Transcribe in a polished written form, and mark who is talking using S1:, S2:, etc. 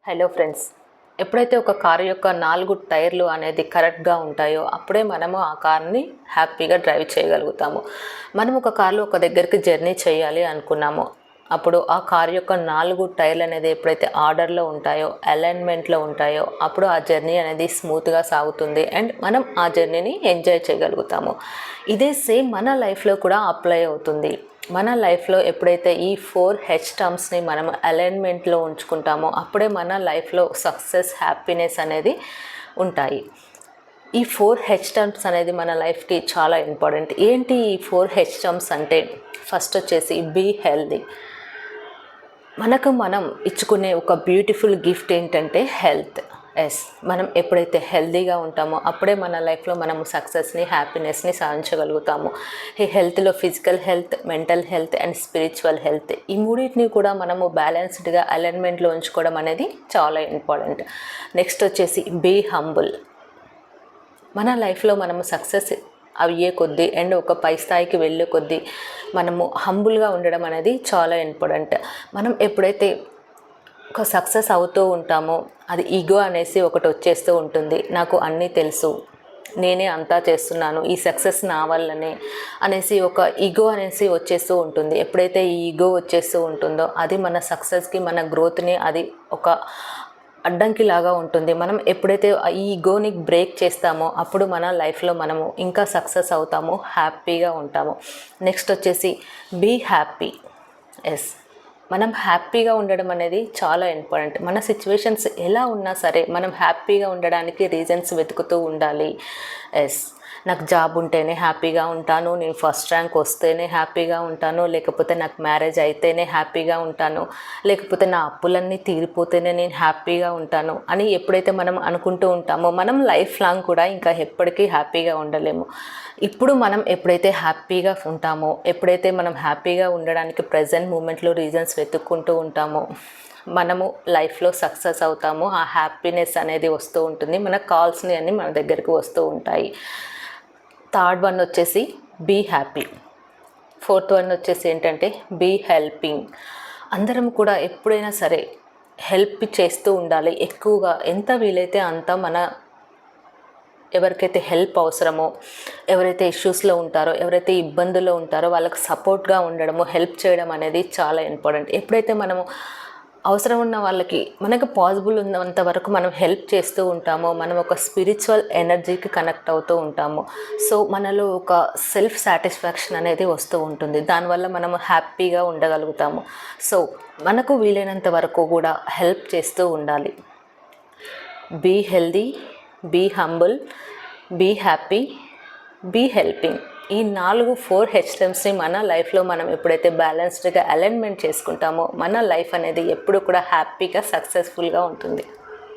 S1: Hello friends, ఎప్పుడైతే ఒక car యొక్క 4 టైర్లు అనేది కరెక్ట్గా ఉంటాయో అప్పుడే మనము ఆ కార్ని హ్యాపీగా డ్రైవ్ చేయగలుగుతాము. మనం ఒక కార్లో ఒక దగ్గరికి జర్నీ చేయాలి అనుకున్నాము. అప్పుడు ఆ కారు యొక్క 4 టైర్లు అనేది ఎప్పుడైతే ఆర్డర్లో ఉంటాయో, అలైన్మెంట్లో ఉంటాయో అప్పుడు ఆ జర్నీ అనేది స్మూత్గా సాగుతుంది అండ్ మనం ఆ జర్నీని ఎంజాయ్ చేయగలుగుతాము. ఇదే సేమ్ మన లైఫ్లో కూడా అప్లై అవుతుంది. మన లైఫ్లో ఎప్పుడైతే ఈ 4 టర్మ్స్ని మనం అలైన్మెంట్లో ఉంచుకుంటామో అప్పుడే మన లైఫ్లో సక్సెస్, హ్యాపీనెస్ అనేది ఉంటాయి. ఈ 4 టర్మ్స్ అనేది మన లైఫ్కి చాలా ఇంపార్టెంట్. ఏంటి ఈ 4 టర్మ్స్ అంటే, ఫస్ట్ వచ్చేసి బీ హెల్దీ. మనకు మనం ఇచ్చుకునే ఒక బ్యూటిఫుల్ గిఫ్ట్ ఏంటంటే హెల్త్. మనం ఎప్పుడైతే హెల్తీగా ఉంటామో అప్పుడే మన లైఫ్లో మనము సక్సెస్ని, హ్యాపీనెస్ని సాధించగలుగుతాము. ఈ హెల్త్లో physical health, mental health and spiritual health, ఈ మూడింటిని కూడా మనము బ్యాలెన్స్డ్గా అలైన్మెంట్లో ఉంచుకోవడం అనేది చాలా ఇంపార్టెంట్. నెక్స్ట్ వచ్చేసి బీ హంబుల్. మన లైఫ్లో మనము సక్సెస్ అయ్యే కొద్దీ అండ్ ఒక పై స్థాయికి వెళ్ళే కొద్దీ మనము హంబుల్గా ఉండడం అనేది చాలా ఇంపార్టెంట్. మనం ఎప్పుడైతే ఒక సక్సెస్ అవుతూ ఉంటామో అది ఈగో అనేసి ఒకటి వచ్చేస్తూ ఉంటుంది. నాకు అన్నీ తెలుసు, నేనే అంతా చేస్తున్నాను, ఈ సక్సెస్ నా వల్లనే అనేసి ఒక ఈగో అనేసి వచ్చేస్తూ ఉంటుంది. ఎప్పుడైతే ఈ ఈగో వచ్చేస్తూ ఉంటుందో అది మన సక్సెస్కి, మన గ్రోత్ని అది ఒక అడ్డంకిలాగా ఉంటుంది. మనం ఎప్పుడైతే ఈ ఈగోని బ్రేక్ చేస్తామో అప్పుడు మన లైఫ్లో మనము ఇంకా సక్సెస్ అవుతాము, హ్యాపీగా ఉంటాము. నెక్స్ట్ వచ్చేసి బీ హ్యాపీ. మనం హ్యాపీగా ఉండడం అనేది చాలా ఇంపార్టెంట్. మన సిచ్యువేషన్స్ ఎలా ఉన్నా సరే మనం హ్యాపీగా ఉండడానికి రీజన్స్ వెతుకుతూ ఉండాలి. నాకు జాబ్ ఉంటేనే హ్యాపీగా ఉంటాను, నేను ఫస్ట్ ర్యాంక్ వస్తేనే హ్యాపీగా ఉంటాను, లేకపోతే నాకు మ్యారేజ్ అయితేనే హ్యాపీగా ఉంటాను, లేకపోతే నా అప్పులన్నీ తీరిపోతేనే నేను హ్యాపీగా ఉంటాను అని ఎప్పుడైతే మనం అనుకుంటూ ఉంటామో మనం లైఫ్ లాంగ్ కూడా ఇంకా ఎప్పటికీ హ్యాపీగా ఉండలేము. ఇప్పుడు మనం ఎప్పుడైతే హ్యాపీగా ఉంటామో, ఎప్పుడైతే మనం హ్యాపీగా ఉండడానికి ప్రజెంట్ మూమెంట్లో రీజన్స్ వెతుక్కుంటూ ఉంటామో మనము లైఫ్లో సక్సెస్ అవుతాము. ఆ హ్యాపీనెస్ అనేది వస్తూ ఉంటుంది, మన కాల్స్ని అన్నీ మన దగ్గరికి వస్తూ ఉంటాయి. థర్డ్ వన్ వచ్చేసి బీ హ్యాపీ. ఫోర్త్ వన్ వచ్చేసి ఏంటంటే బీ హెల్పింగ్. అందరం కూడా ఎప్పుడైనా సరే హెల్ప్ చేస్తూ ఉండాలి. ఎక్కువగా ఎంత వీలైతే అంత మన ఎవరికైతే హెల్ప్ అవసరమో, ఎవరైతే ఇష్యూస్లో ఉంటారో, ఎవరైతే ఇబ్బందుల్లో ఉంటారో వాళ్ళకి సపోర్ట్గా ఉండడము, హెల్ప్ చేయడం అనేది చాలా ఇంపార్టెంట్. ఎప్పుడైతే మనము అవసరం ఉన్న వాళ్ళకి మనకు పాసిబుల్ ఉన్నంత వరకు మనం హెల్ప్ చేస్తూ ఉంటామో మనం ఒక స్పిరిచువల్ ఎనర్జీకి కనెక్ట్ అవుతూ ఉంటాము. సో మనలో ఒక సెల్ఫ్ సాటిస్ఫాక్షన్ అనేది వస్తూ ఉంటుంది. దానివల్ల మనము హ్యాపీగా ఉండగలుగుతాము. సో మనకు వీలైనంత వరకు కూడా హెల్ప్ చేస్తూ ఉండాలి. Be healthy, be humble, be happy, be helping. ఈ 4 టర్మ్స్ని మన లైఫ్లో మనం ఎప్పుడైతే బ్యాలెన్స్డ్గా అలైన్మెంట్ చేసుకుంటామో మన లైఫ్ అనేది ఎప్పుడు కూడా హ్యాపీగా, సక్సెస్ఫుల్గా ఉంటుంది.